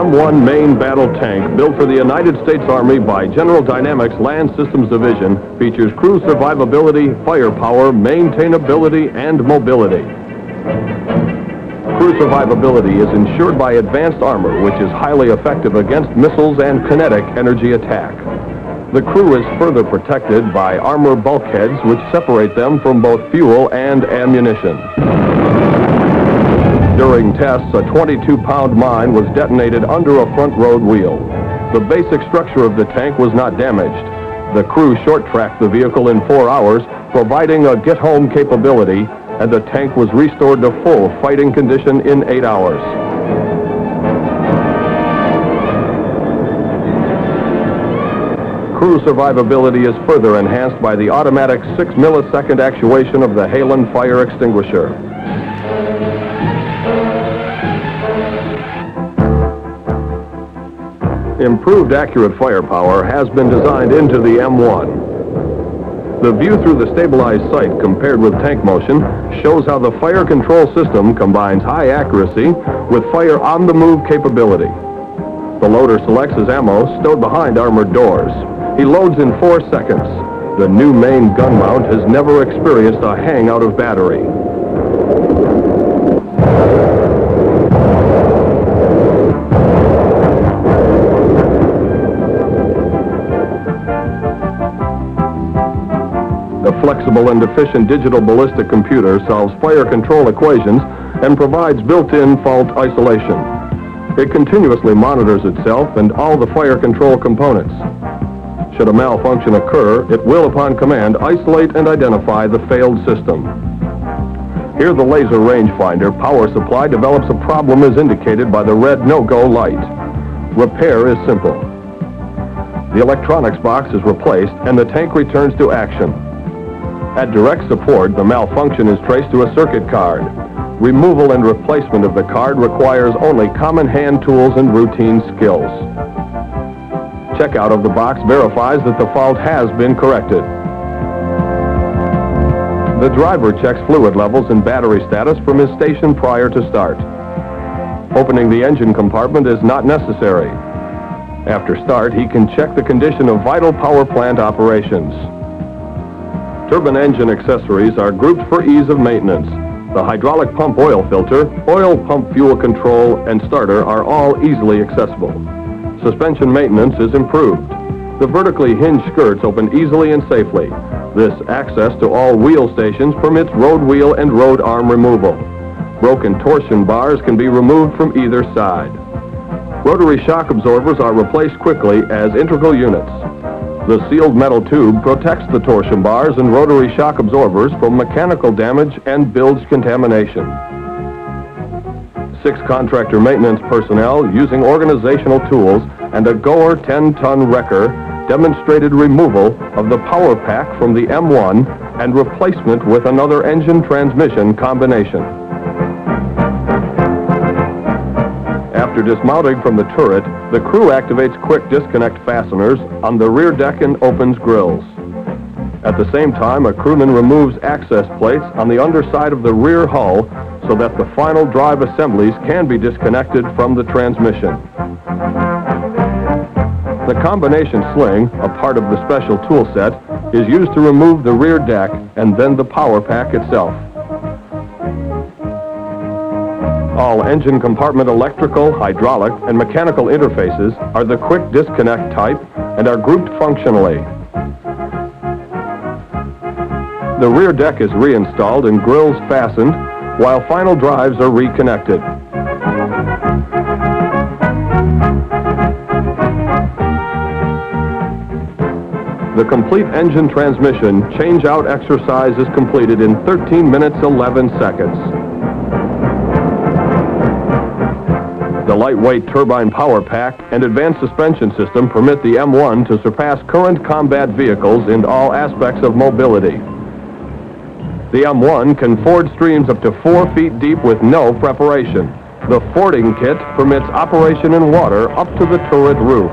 M1 main battle tank, built for the United States Army by General Dynamics Land Systems Division, features crew survivability, firepower, maintainability, and mobility. Crew survivability is ensured by advanced armor, which is highly effective against missiles and kinetic energy attack. The crew is further protected by armor bulkheads, which separate them from both fuel and ammunition. During tests, a 22-pound mine was detonated under a front road wheel. The basic structure of the tank was not damaged. The crew short-tracked the vehicle in 4 hours, providing a get-home capability, and the tank was restored to full fighting condition in 8 hours. Crew survivability is further enhanced by the automatic 6-millisecond actuation of the Halen fire extinguisher. Improved accurate firepower has been designed into the M1. The view through the stabilized sight compared with tank motion shows how the fire control system combines high accuracy with fire on-the-move capability. The loader selects his ammo stowed behind armored doors. He loads in 4 seconds. The new main gun mount has never experienced a hang out of battery. The flexible and efficient digital ballistic computer solves fire control equations and provides built-in fault isolation. It continuously monitors itself and all the fire control components. Should a malfunction occur, it will, upon command, isolate and identify the failed system. Here, the laser rangefinder power supply develops a problem as indicated by the red no-go light. Repair is simple. The electronics box is replaced and the tank returns to action. At direct support, the malfunction is traced to a circuit card. Removal and replacement of the card requires only common hand tools and routine skills. Checkout of the box verifies that the fault has been corrected. The driver checks fluid levels and battery status from his station prior to start. Opening the engine compartment is not necessary. After start, he can check the condition of vital power plant operations. Turbine engine accessories are grouped for ease of maintenance. The hydraulic pump oil filter, oil pump fuel control, and starter are all easily accessible. Suspension maintenance is improved. The vertically hinged skirts open easily and safely. This access to all wheel stations permits road wheel and road arm removal. Broken torsion bars can be removed from either side. Rotary shock absorbers are replaced quickly as integral units. The sealed metal tube protects the torsion bars and rotary shock absorbers from mechanical damage and bilge contamination. 6 contractor maintenance personnel using organizational tools and a Goer 10-ton wrecker demonstrated removal of the power pack from the M1 and replacement with another engine transmission combination. After dismounting from the turret, the crew activates quick disconnect fasteners on the rear deck and opens grills. At the same time, a crewman removes access plates on the underside of the rear hull so that the final drive assemblies can be disconnected from the transmission. The combination sling, a part of the special tool set, is used to remove the rear deck and then the power pack itself. All engine compartment electrical, hydraulic, and mechanical interfaces are the quick disconnect type and are grouped functionally. The rear deck is reinstalled and grills fastened, while final drives are reconnected. The complete engine transmission change-out exercise is completed in 13 minutes 11 seconds. The lightweight turbine power pack and advanced suspension system permit the M1 to surpass current combat vehicles in all aspects of mobility. The M1 can ford streams up to 4 feet deep with no preparation. The fording kit permits operation in water up to the turret roof.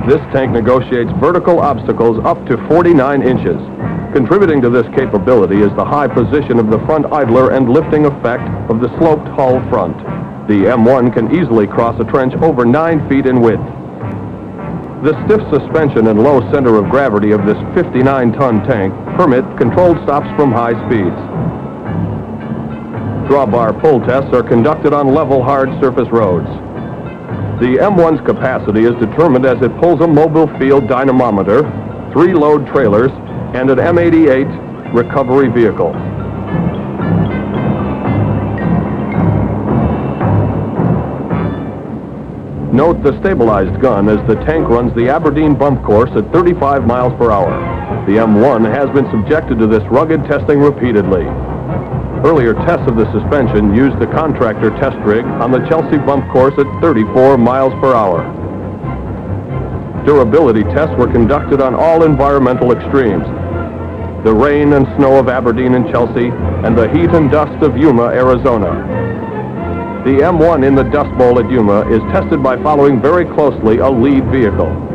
This tank negotiates vertical obstacles up to 49 inches. Contributing to this capability is the high position of the front idler and lifting effect of the sloped hull front. The M1 can easily cross a trench over 9 feet in width. The stiff suspension and low center of gravity of this 59-ton tank permit controlled stops from high speeds. Drawbar pull tests are conducted on level, hard surface roads. The M1's capacity is determined as it pulls a mobile field dynamometer, 3 load trailers, and an M88 recovery vehicle. Note the stabilized gun as the tank runs the Aberdeen bump course at 35 miles per hour. The M1 has been subjected to this rugged testing repeatedly. Earlier tests of the suspension used the contractor test rig on the Chelsea bump course at 34 miles per hour. Durability tests were conducted on all environmental extremes: the rain and snow of Aberdeen and Chelsea, and the heat and dust of Yuma, Arizona. The M1 in the Dust Bowl at Yuma is tested by following very closely a lead vehicle.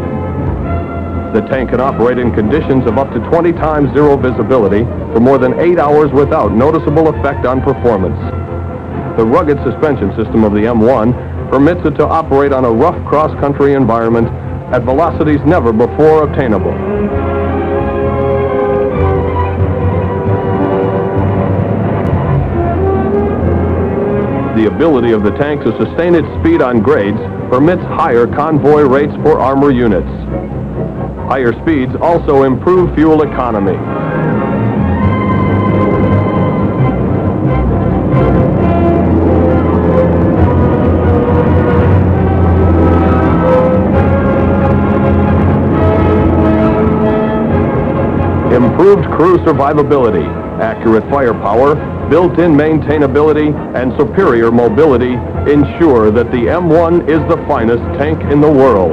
The tank can operate in conditions of up to 20 times zero visibility for more than 8 hours without noticeable effect on performance. The rugged suspension system of the M1 permits it to operate on a rough cross-country environment at velocities never before obtainable. The ability of the tank to sustain its speed on grades permits higher convoy rates for armor units. Higher speeds also improve fuel economy. Improved crew survivability, accurate firepower, built-in maintainability, and superior mobility ensure that the M1 is the finest tank in the world.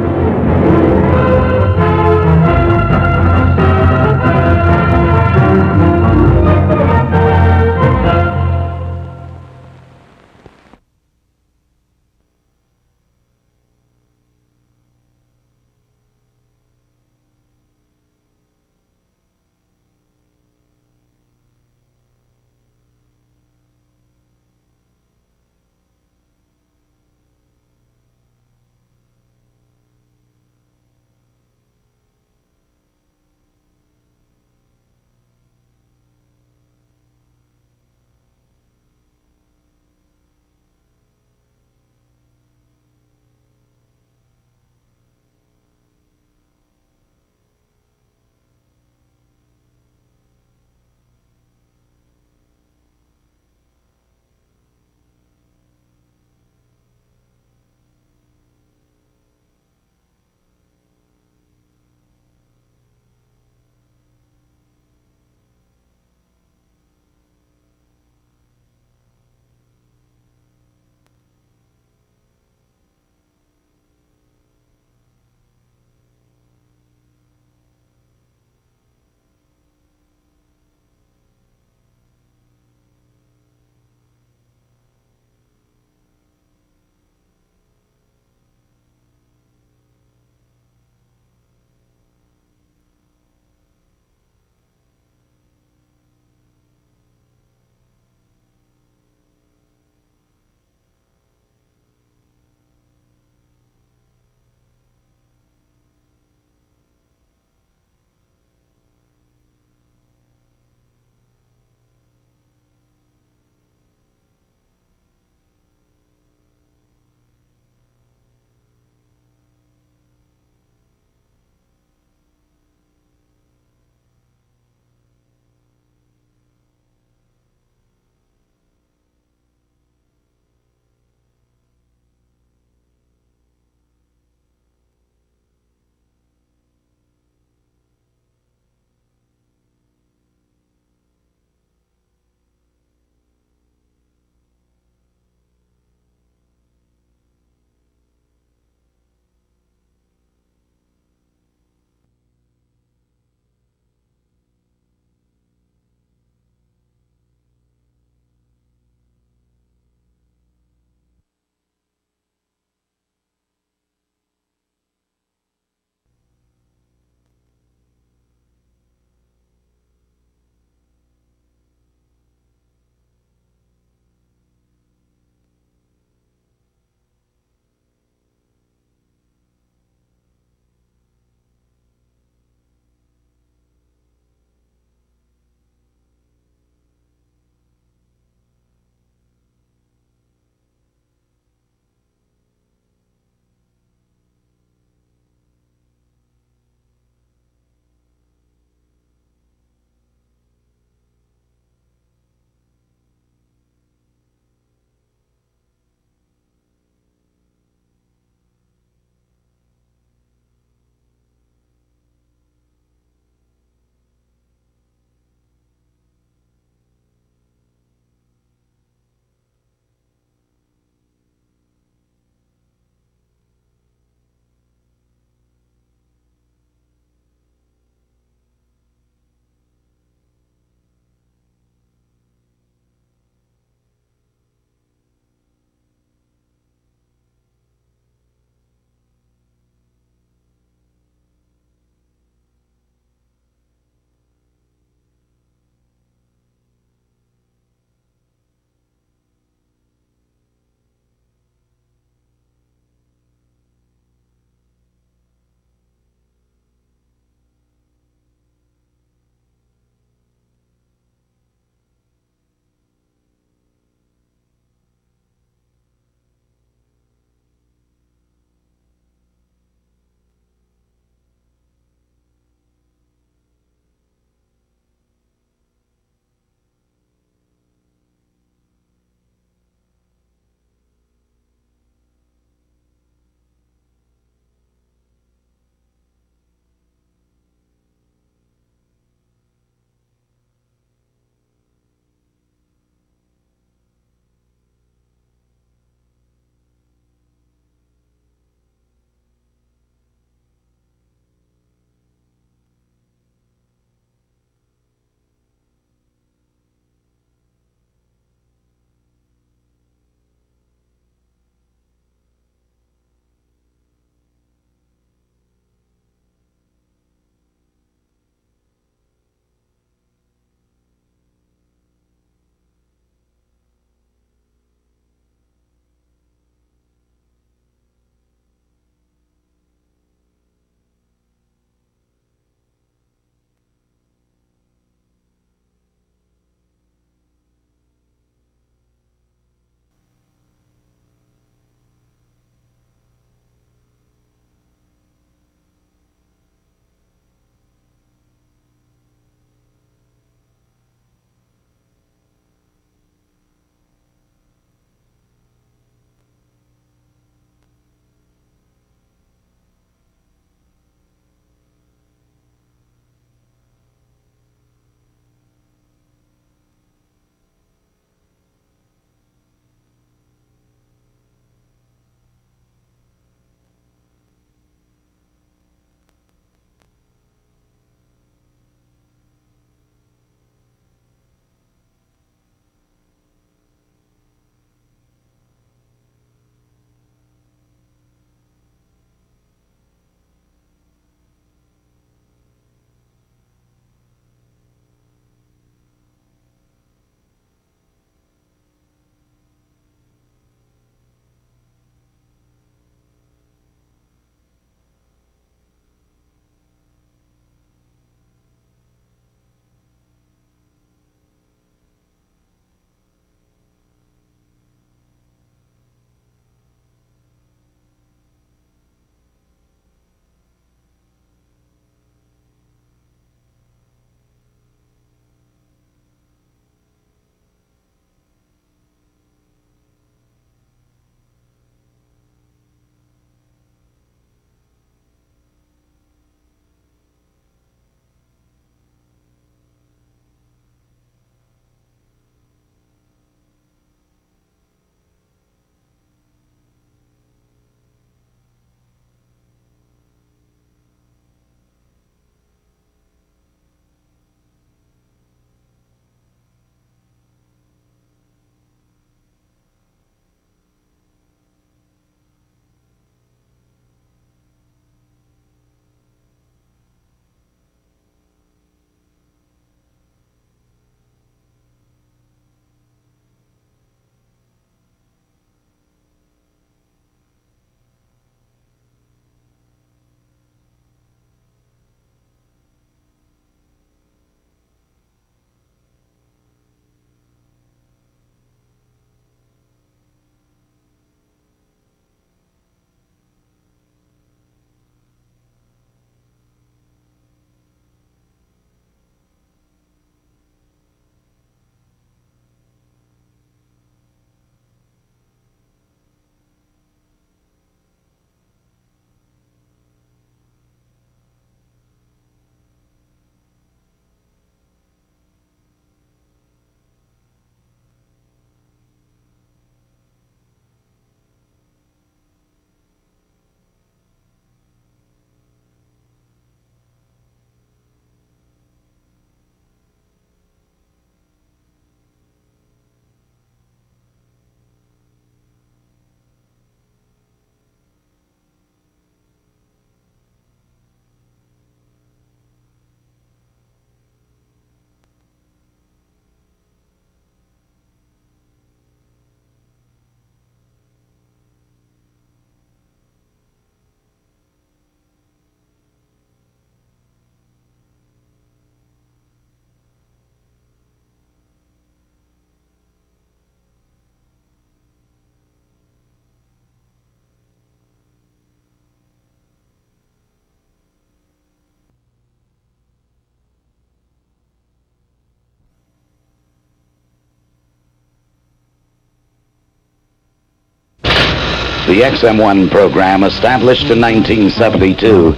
The XM1 program, established in 1972,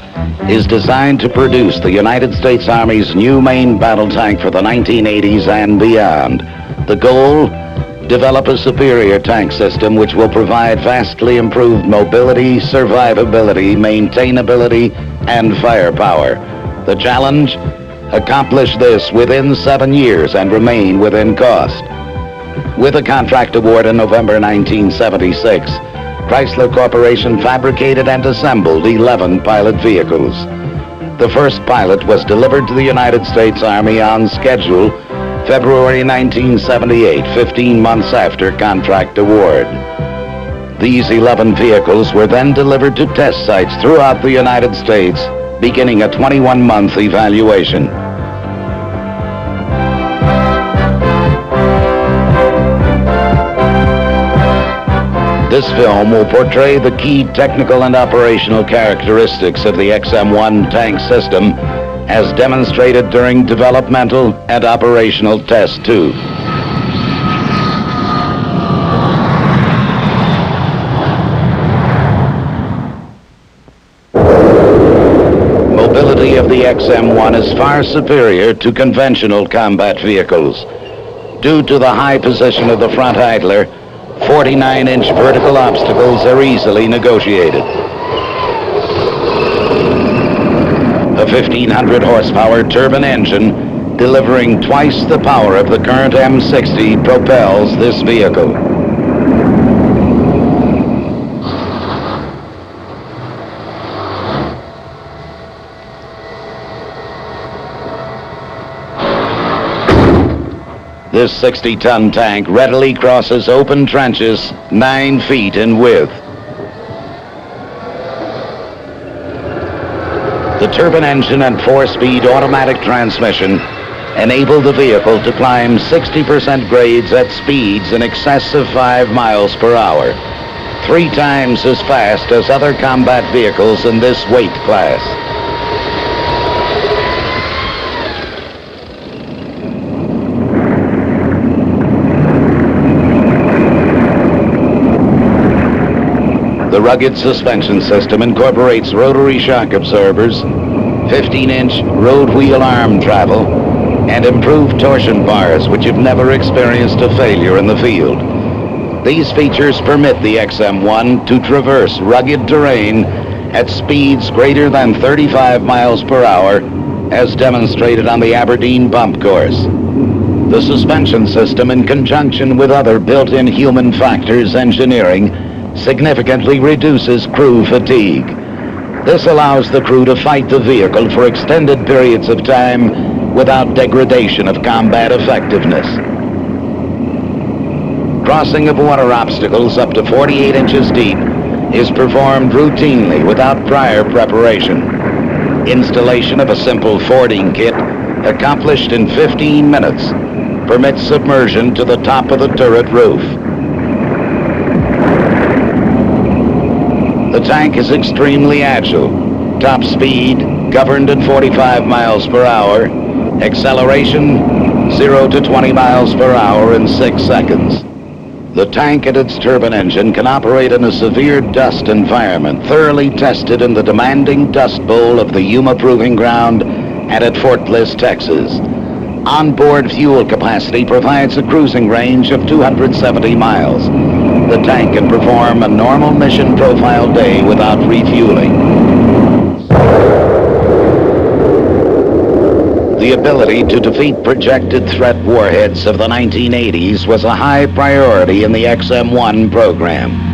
is designed to produce the United States Army's new main battle tank for the 1980s and beyond. The goal? Develop a superior tank system which will provide vastly improved mobility, survivability, maintainability, and firepower. The challenge? Accomplish this within 7 years and remain within cost. With a contract award in November 1976, Chrysler Corporation fabricated and assembled 11 pilot vehicles. The first pilot was delivered to the United States Army on schedule February 1978, 15 months after contract award. These 11 vehicles were then delivered to test sites throughout the United States, beginning a 21-month evaluation. This film will portray the key technical and operational characteristics of the XM1 tank system as demonstrated during developmental and operational Test 2. Mobility of the XM1 is far superior to conventional combat vehicles. Due to the high position of the front idler, 49-inch vertical obstacles are easily negotiated. A 1,500 horsepower turbine engine delivering twice the power of the current M60 propels this vehicle. This 60-ton tank readily crosses open trenches 9 feet in width. The turbine engine and 4-speed automatic transmission enable the vehicle to climb 60% grades at speeds in excess of 5 miles per hour, 3 times as fast as other combat vehicles in this weight class. The rugged suspension system incorporates rotary shock absorbers, 15-inch road wheel arm travel, and improved torsion bars which have never experienced a failure in the field. These features permit the XM1 to traverse rugged terrain at speeds greater than 35 miles per hour, as demonstrated on the Aberdeen bump course. The suspension system, in conjunction with other built-in human factors engineering, significantly reduces crew fatigue. This allows the crew to fight the vehicle for extended periods of time without degradation of combat effectiveness. Crossing of water obstacles up to 48 inches deep is performed routinely without prior preparation. Installation of a simple fording kit, accomplished in 15 minutes, permits submersion to the top of the turret roof. The tank is extremely agile. Top speed governed at 45 miles per hour. Acceleration 0 to 20 miles per hour in 6 seconds. The tank and its turbine engine can operate in a severe dust environment, thoroughly tested in the demanding Dust Bowl of the Yuma Proving Ground and at Fort Bliss, Texas. Onboard fuel capacity provides a cruising range of 270 miles. The tank can perform a normal mission profile day without refueling. The ability to defeat projected threat warheads of the 1980s was a high priority in the XM1 program.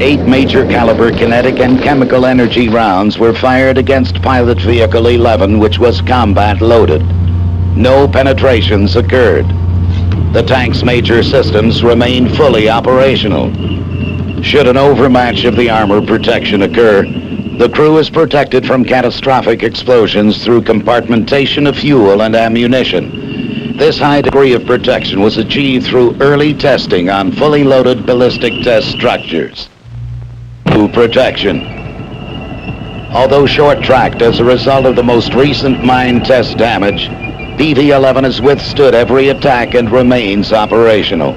Eight major caliber kinetic and chemical energy rounds were fired against Pilot Vehicle 11, which was combat loaded. No penetrations occurred. The tank's major systems remained fully operational. Should an overmatch of the armor protection occur, the crew is protected from catastrophic explosions through compartmentation of fuel and ammunition. This high degree of protection was achieved through early testing on fully loaded ballistic test structures. Protection. Although short-tracked as a result of the most recent mine test damage, BT-11 has withstood every attack and remains operational.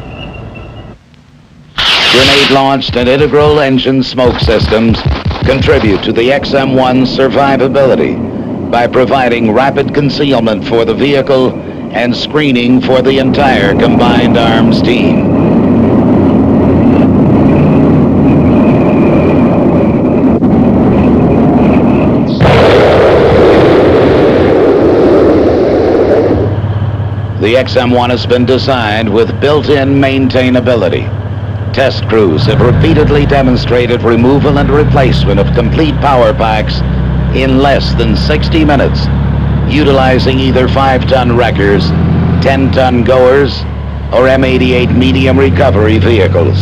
Grenade-launched and integral engine smoke systems contribute to the XM1's survivability by providing rapid concealment for the vehicle and screening for the entire combined arms team. The XM1 has been designed with built-in maintainability. Test crews have repeatedly demonstrated removal and replacement of complete power packs in less than 60 minutes, utilizing either 5-ton wreckers, 10-ton goers, or M88 medium recovery vehicles.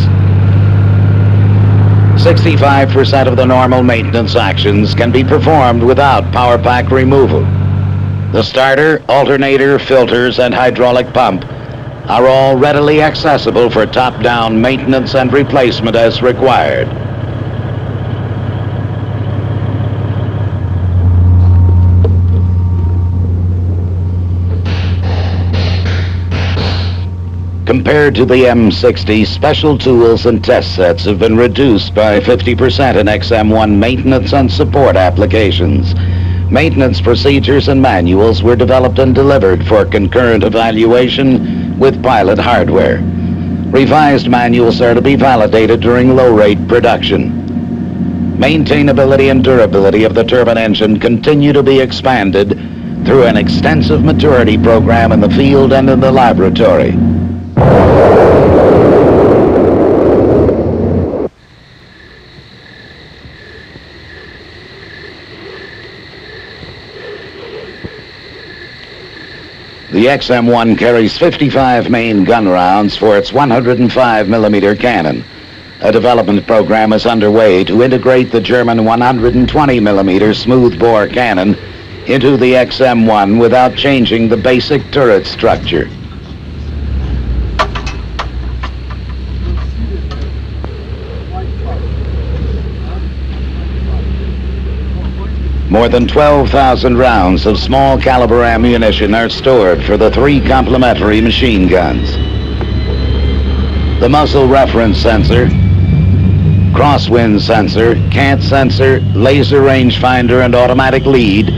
65% of the normal maintenance actions can be performed without power pack removal. The starter, alternator, filters, and hydraulic pump are all readily accessible for top-down maintenance and replacement as required. Compared to the M60, special tools and test sets have been reduced by 50% in XM1 maintenance and support applications. Maintenance procedures and manuals were developed and delivered for concurrent evaluation with pilot hardware. Revised manuals are to be validated during low-rate production. Maintainability and durability of the turbine engine continue to be expanded through an extensive maturity program in the field and in the laboratory. The XM1 carries 55 main gun rounds for its 105mm cannon. A development program is underway to integrate the German 120mm smoothbore cannon into the XM1 without changing the basic turret structure. More than 12,000 rounds of small caliber ammunition are stored for the 3 complementary machine guns. The muzzle reference sensor, crosswind sensor, cant sensor, laser rangefinder, and automatic lead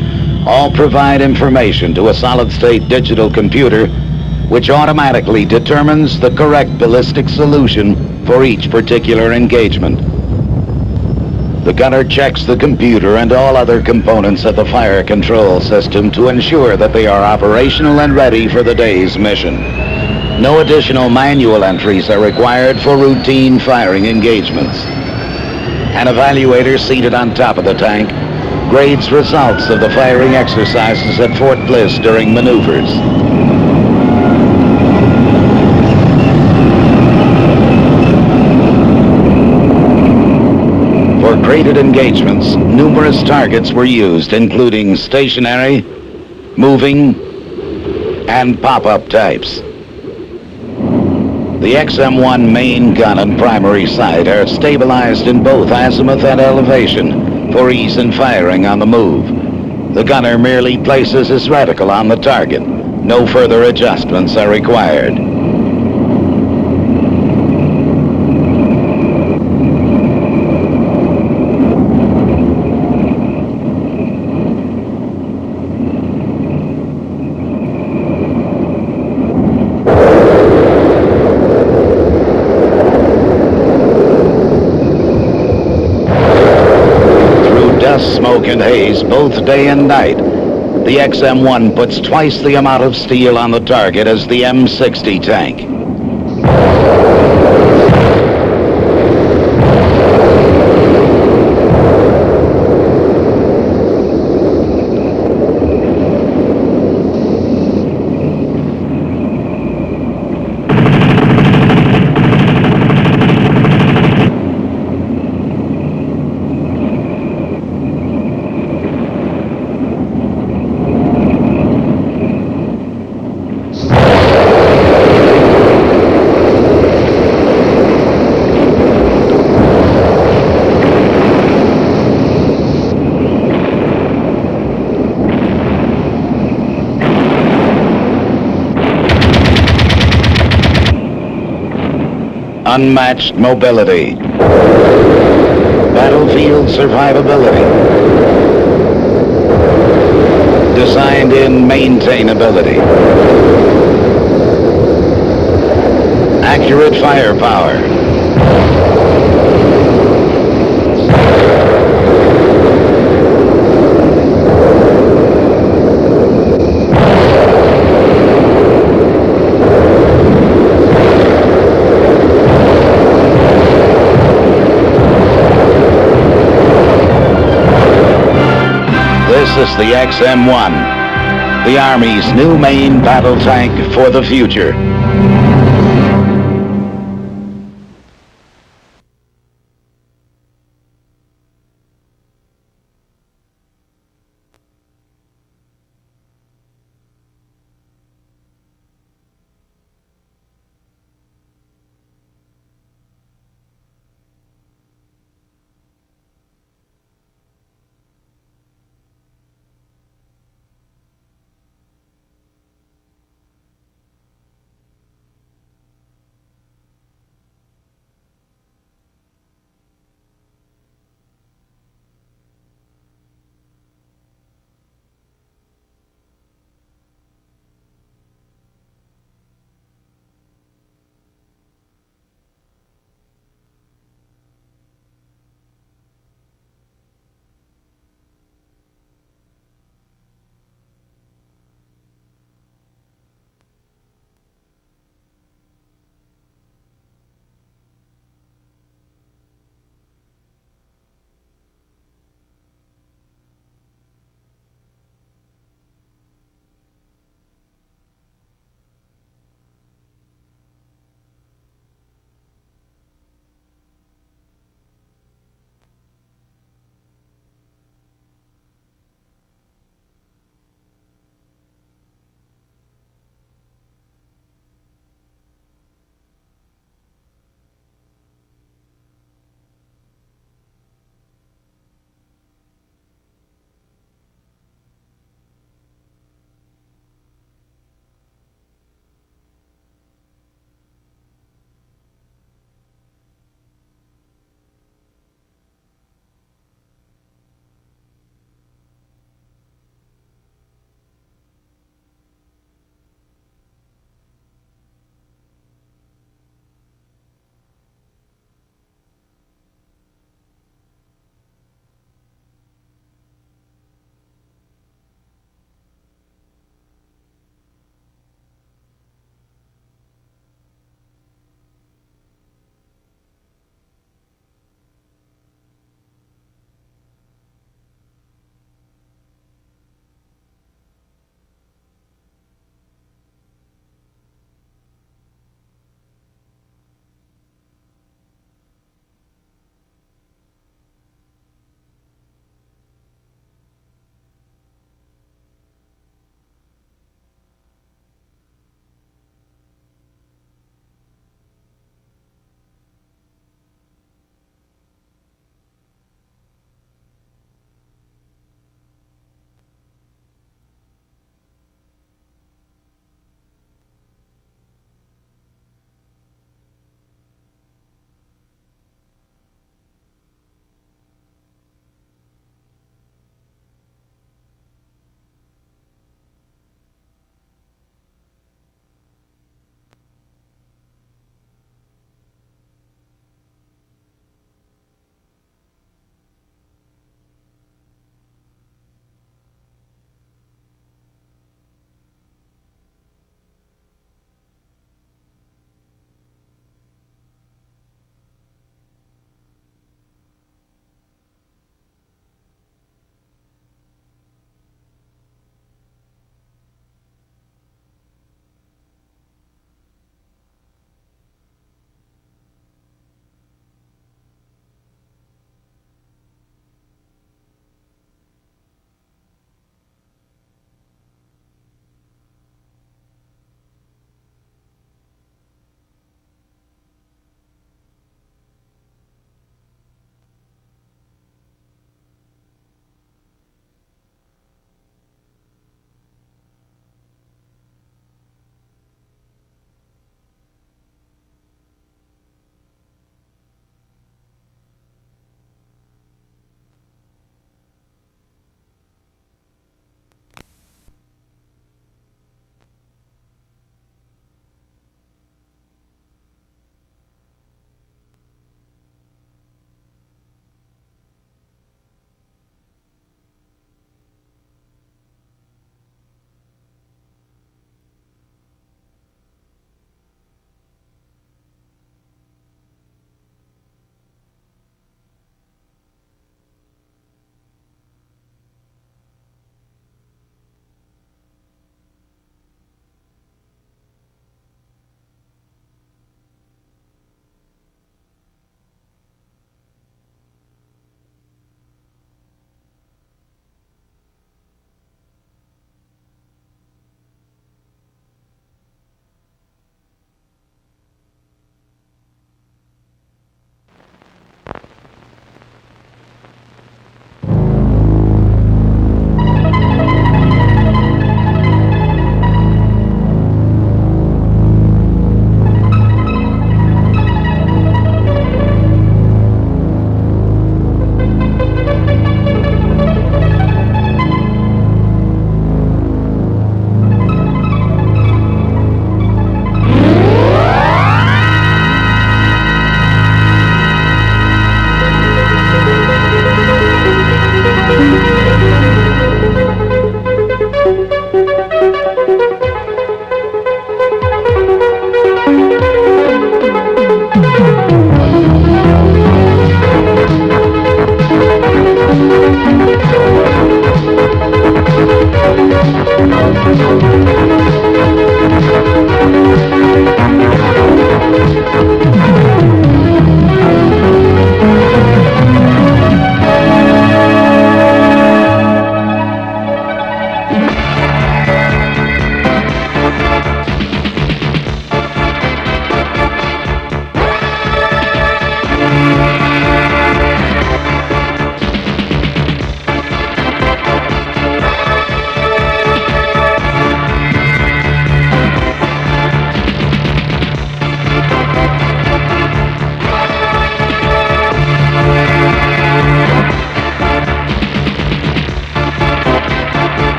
all provide information to a solid-state digital computer which automatically determines the correct ballistic solution for each particular engagement. The gunner checks the computer and all other components of the fire control system to ensure that they are operational and ready for the day's mission. No additional manual entries are required for routine firing engagements. An evaluator seated on top of the tank grades results of the firing exercises at Fort Bliss during maneuvers. For graded engagements, numerous targets were used, including stationary, moving, and pop-up types. The XM1 main gun and primary sight are stabilized in both azimuth and elevation for ease in firing on the move. The gunner merely places his reticle on the target. No further adjustments are required. Smoke and haze both day and night. The XM1 puts twice the amount of steel on the target as the M60 tank. unmatched mobility, battlefield survivability, designed in maintainability, accurate firepower, This is the XM1, the Army's new main battle tank for the future.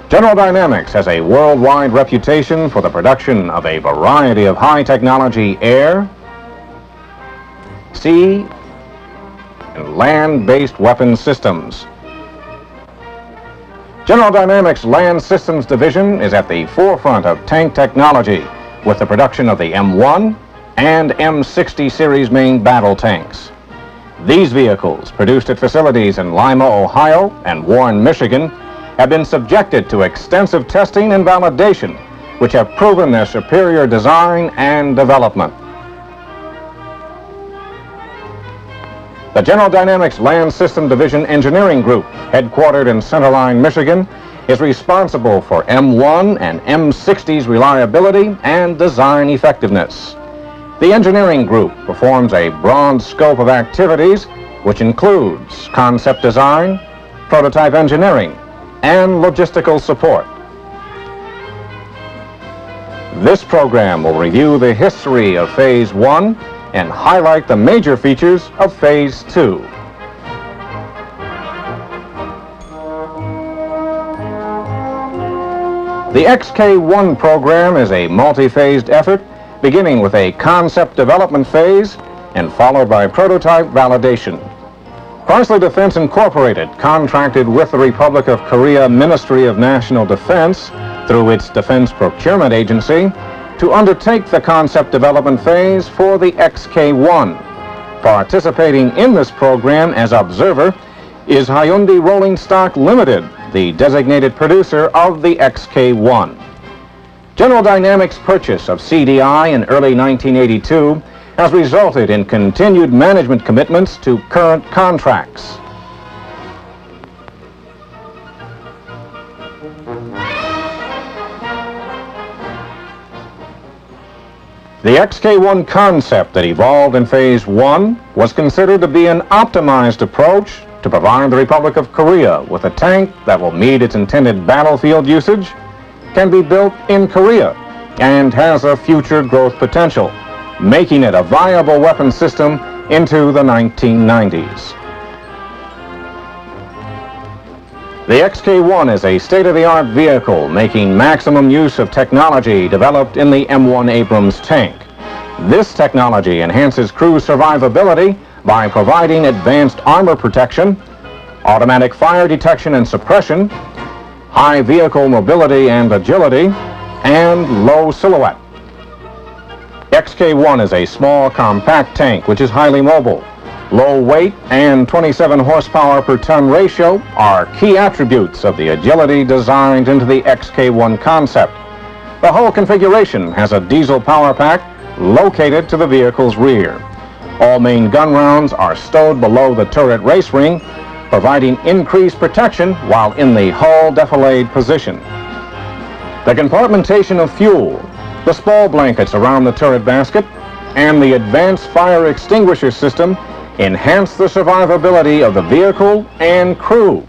General Dynamics has a worldwide reputation for the production of a variety of high-technology air, sea, and land-based weapon systems. General Dynamics Land Systems Division is at the forefront of tank technology with the production of the M1 and M60 series main battle tanks. These vehicles, produced at facilities in Lima, Ohio and Warren, Michigan, have been subjected to extensive testing and validation, which have proven their superior design and development. The General Dynamics Land System Division Engineering Group, headquartered in Centerline, Michigan, is responsible for M1 and M60's reliability and design effectiveness. The engineering group performs a broad scope of activities, which includes concept design, prototype engineering, and logistical support. This program will review the history of Phase 1 and highlight the major features of Phase 2. The XK1 program is a multi-phased effort, beginning with a concept development phase and followed by prototype validation. Chrysler Defense Incorporated contracted with the Republic of Korea Ministry of National Defense through its Defense Procurement Agency to undertake the concept development phase for the XK1. Participating in this program as observer is Hyundai Rolling Stock Limited, the designated producer of the XK1. General Dynamics' purchase of CDI in early 1982 has resulted in continued management commitments to current contracts. The XK1 concept that evolved in Phase 1 was considered to be an optimized approach to provide the Republic of Korea with a tank that will meet its intended battlefield usage, can be built in Korea, and has a future growth potential, making it a viable weapon system into the 1990s. The XK1 is a state-of-the-art vehicle making maximum use of technology developed in the M1 Abrams tank. This technology enhances crew survivability by providing advanced armor protection, automatic fire detection and suppression, high vehicle mobility and agility, and low silhouette. XK1 is a small, compact tank which is highly mobile. Low weight and 27 horsepower per ton ratio are key attributes of the agility designed into the XK1 concept. The whole configuration has a diesel power pack located to the vehicle's rear. All main gun rounds are stowed below the turret race ring, providing increased protection while in the hull defilade position. The compartmentation of fuel, the spall blankets around the turret basket, and the advanced fire extinguisher system enhance the survivability of the vehicle and crew.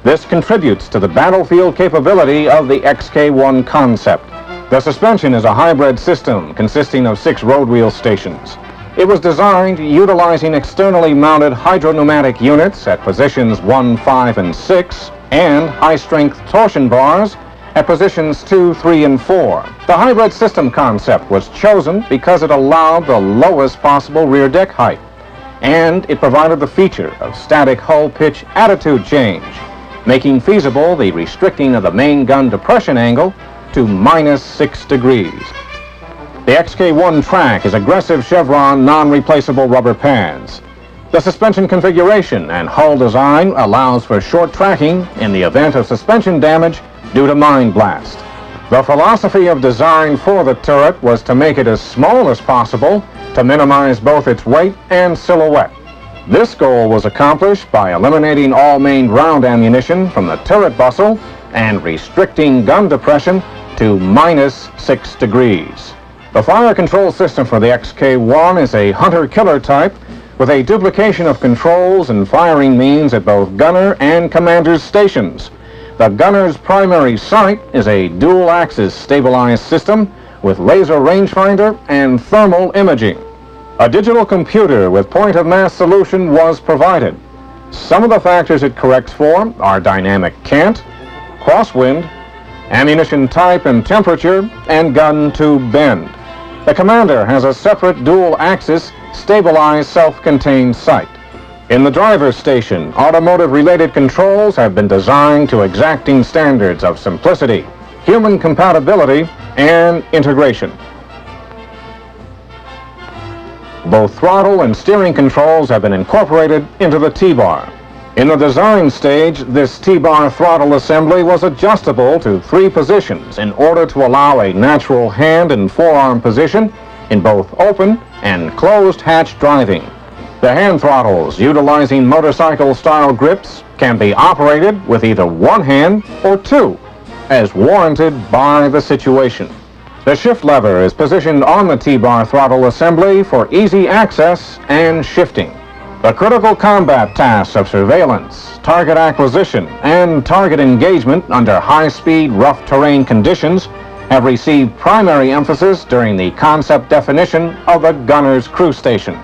This contributes to the battlefield capability of the XK1 concept. The suspension is a hybrid system consisting of 6 road wheel stations. It was designed utilizing externally mounted hydropneumatic units at positions 1, 5, and 6, and high-strength torsion bars at positions 2, 3, and 4. The hybrid system concept was chosen because it allowed the lowest possible rear deck height, and it provided the feature of static hull pitch attitude change, making feasible the restricting of the main gun depression angle to -6 degrees. The XK1 track is aggressive chevron non-replaceable rubber pads. The suspension configuration and hull design allows for short tracking in the event of suspension damage due to mine blast. The philosophy of design for the turret was to make it as small as possible to minimize both its weight and silhouette. This goal was accomplished by eliminating all main round ammunition from the turret bustle and restricting gun depression to -6 degrees. The fire control system for the XK1 is a hunter-killer type with a duplication of controls and firing means at both gunner and commander's stations. The gunner's primary sight is a dual-axis stabilized system with laser rangefinder and thermal imaging. A digital computer with point-of-mass solution was provided. Some of the factors it corrects for are dynamic cant, crosswind, ammunition type and temperature, and gun tube bend. The commander has a separate dual-axis, stabilized self-contained sight. In the driver's station, automotive-related controls have been designed to exacting standards of simplicity, human compatibility, and integration. Both throttle and steering controls have been incorporated into the T-bar. In the design stage, this T-bar throttle assembly was adjustable to 3 positions in order to allow a natural hand and forearm position in both open and closed hatch driving. The hand throttles, utilizing motorcycle-style grips, can be operated with either one hand or 2, as warranted by the situation. The shift lever is positioned on the T-bar throttle assembly for easy access and shifting. The critical combat tasks of surveillance, target acquisition, and target engagement under high-speed, rough terrain conditions have received primary emphasis during the concept definition of the gunner's crew station.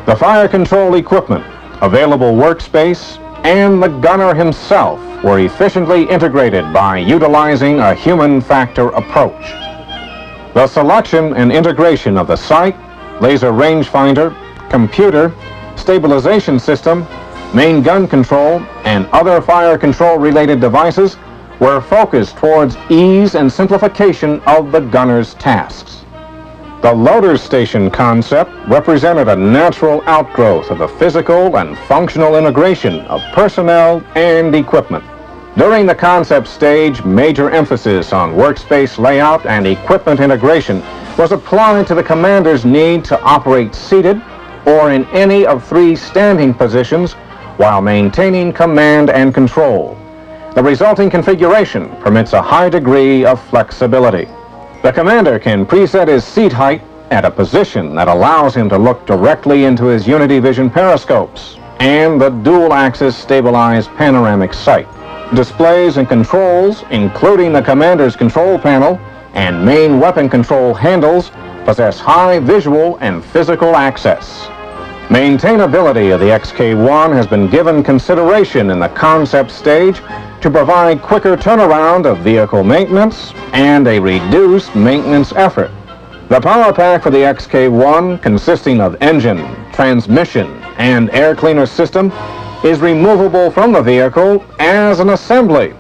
The fire control equipment, available workspace, and the gunner himself were efficiently integrated by utilizing a human factor approach. The selection and integration of the sight, laser rangefinder, computer, stabilization system, main gun control, and other fire control-related devices were focused towards ease and simplification of the gunner's tasks. The loader station concept represented a natural outgrowth of the physical and functional integration of personnel and equipment. During the concept stage, major emphasis on workspace layout and equipment integration was applied to the commander's need to operate seated or in any of 3 standing positions while maintaining command and control. The resulting configuration permits a high degree of flexibility. The commander can preset his seat height at a position that allows him to look directly into his Unity Vision periscopes and the dual-axis stabilized panoramic sight. Displays and controls, including the commander's control panel and main weapon control handles, possess high visual and physical access. Maintainability of the XK1 has been given consideration in the concept stage to provide quicker turnaround of vehicle maintenance and a reduced maintenance effort. The power pack for the XK1, consisting of engine, transmission, and air cleaner system, is removable from the vehicle as an assembly.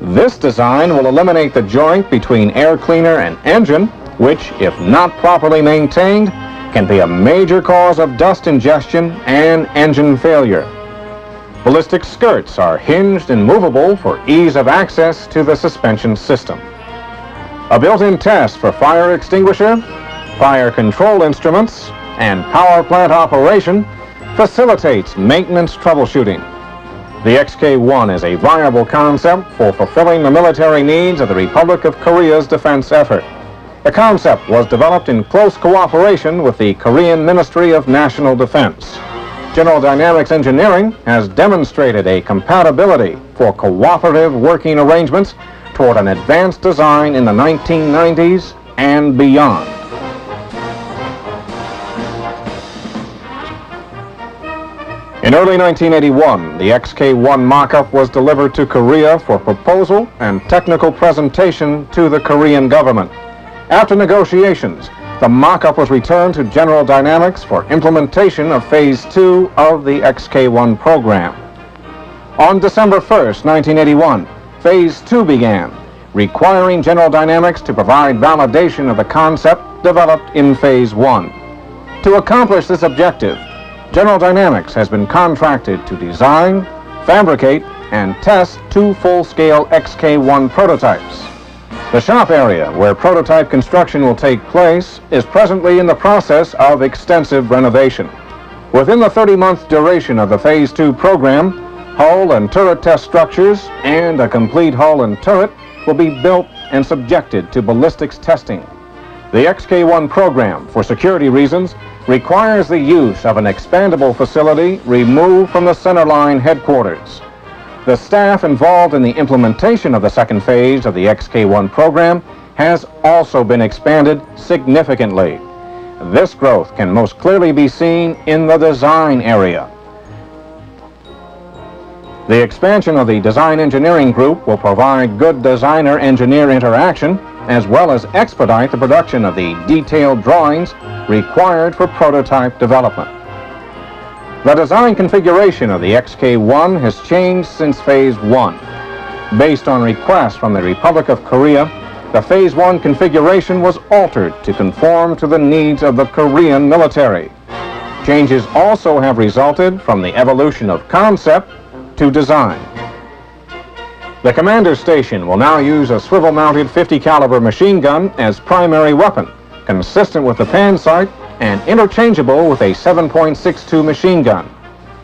This design will eliminate the joint between air cleaner and engine, which, if not properly maintained, can be a major cause of dust ingestion and engine failure. Ballistic skirts are hinged and movable for ease of access to the suspension system. A built-in test for fire extinguisher, fire control instruments, and power plant operation facilitates maintenance troubleshooting. The XK1 is a viable concept for fulfilling the military needs of the Republic of Korea's defense effort. The concept was developed in close cooperation with the Korean Ministry of National Defense. General Dynamics Engineering has demonstrated a compatibility for cooperative working arrangements toward an advanced design in the 1990s and beyond. In early 1981, the XK1 mock-up was delivered to Korea for proposal and technical presentation to the Korean government. After negotiations, the mock-up was returned to General Dynamics for implementation of Phase 2 of the XK1 program. On December 1st, 1981, Phase 2 began, requiring General Dynamics to provide validation of the concept developed in Phase 1. To accomplish this objective, General Dynamics has been contracted to design, fabricate, and test 2 full-scale XK1 prototypes. The shop area where prototype construction will take place is presently in the process of extensive renovation. Within the 30-month duration of the Phase 2 program, hull and turret test structures and a complete hull and turret will be built and subjected to ballistics testing. The XK1 program, for security reasons, requires the use of an expandable facility removed from the centerline headquarters. The staff involved in the implementation of the second phase of the XK1 program has also been expanded significantly. This growth can most clearly be seen in the design area. The expansion of the design engineering group will provide good designer-engineer interaction, as well as expedite the production of the detailed drawings required for prototype development. The design configuration of the XK1 has changed since Phase 1. Based on requests from the Republic of Korea, the Phase 1 configuration was altered to conform to the needs of the Korean military. Changes also have resulted from the evolution of concept to design. The commander station will now use a swivel-mounted 50 caliber machine gun as primary weapon, consistent with the pan sight and interchangeable with a 7.62 machine gun.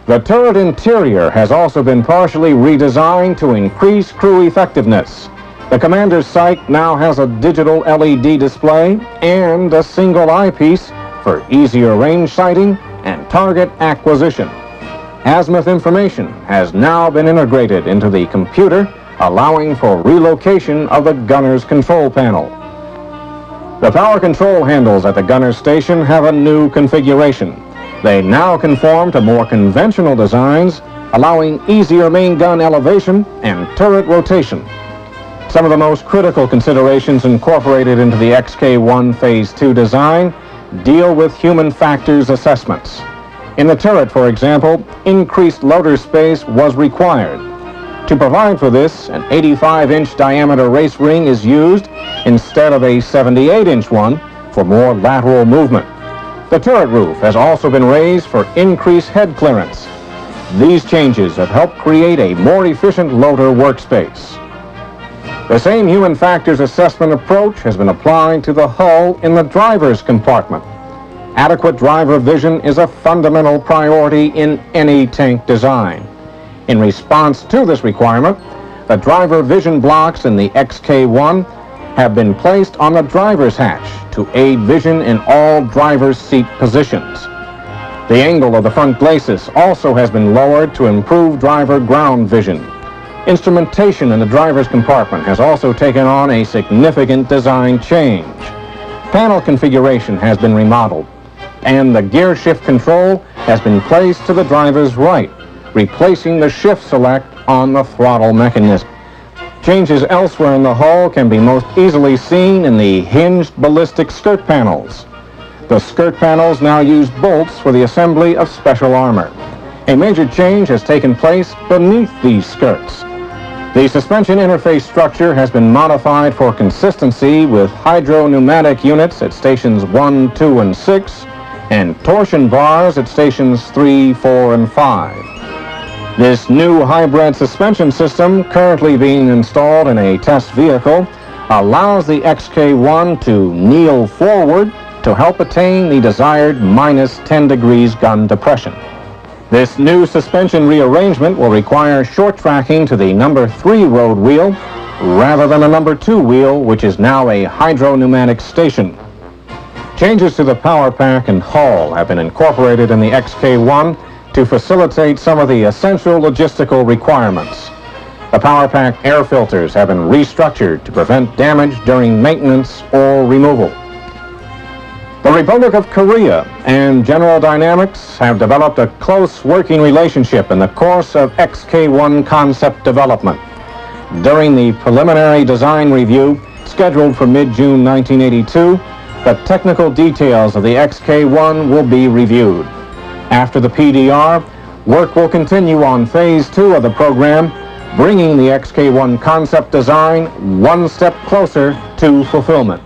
The turret interior has also been partially redesigned to increase crew effectiveness. The commander's sight now has a digital LED display and a single eyepiece for easier range sighting and target acquisition. Azimuth information has now been integrated into the computer, allowing for relocation of the gunner's control panel. The power control handles at the gunner's station have a new configuration. They now conform to more conventional designs, allowing easier main gun elevation and turret rotation. Some of the most critical considerations incorporated into the XK1 Phase 2 design deal with human factors assessments. In the turret, for example, increased loader space was required. To provide for this, an 85-inch diameter race ring is used instead of a 78-inch one for more lateral movement. The turret roof has also been raised for increased head clearance. These changes have helped create a more efficient loader workspace. The same human factors assessment approach has been applied to the hull in the driver's compartment. Adequate driver vision is a fundamental priority in any tank design. In response to this requirement, the driver vision blocks in the XK1 have been placed on the driver's hatch to aid vision in all driver's seat positions. The angle of the front glacis also has been lowered to improve driver ground vision. Instrumentation in the driver's compartment has also taken on a significant design change. Panel configuration has been remodeled, and the gear shift control has been placed to the driver's right, replacing the shift select on the throttle mechanism. Changes elsewhere in the hull can be most easily seen in the hinged ballistic skirt panels. The skirt panels now use bolts for the assembly of special armor. A major change has taken place beneath these skirts. The suspension interface structure has been modified for consistency with hydro-pneumatic units at stations 1, 2, and 6, and torsion bars at stations 3, 4, and 5. This new hybrid suspension system, currently being installed in a test vehicle, allows the XK1 to kneel forward to help attain the desired minus 10 degrees gun depression. This new suspension rearrangement will require short tracking to the number 3 road wheel rather than a number 2 wheel, which is now a hydro-pneumatic station. Changes to the power pack and hull have been incorporated in the XK1 to facilitate some of the essential logistical requirements. The power pack air filters have been restructured to prevent damage during maintenance or removal. The Republic of Korea and General Dynamics have developed a close working relationship in the course of XK1 concept development. During the preliminary design review, scheduled for mid-June 1982, the technical details of the XK1 will be reviewed. After the PDR, work will continue on Phase 2 of the program, bringing the XK1 concept design one step closer to fulfillment.